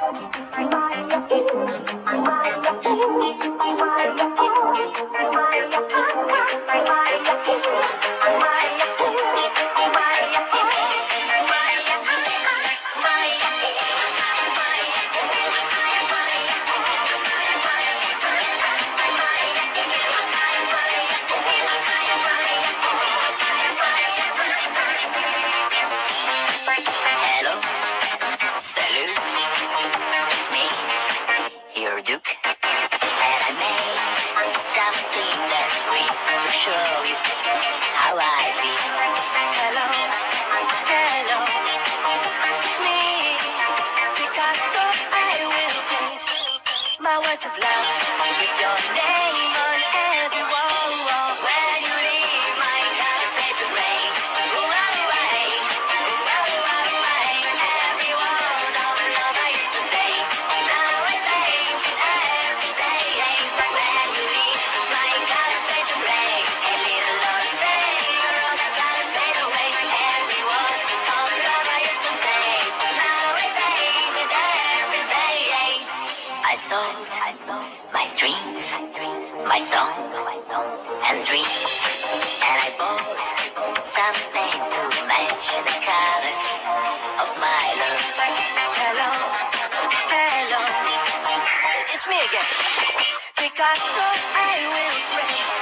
Hello, salute, it's me, your Duke, and I made something that's free to show you how I feel. Hello, hello, it's me, Picasso, I will paint my words of love with your name on every wall. When you leave, my colors fade to gray. Every word of love I used to say, now I think it every day. When you leave, my colors fade to gray. A little love stay, all the colors fade away. Every word of love I used to say, now I think it every day. I sold my streams, my song and dreams, and I bought some things to match the colors of my love. Hello, hello, it's me again. Picasso, I will spray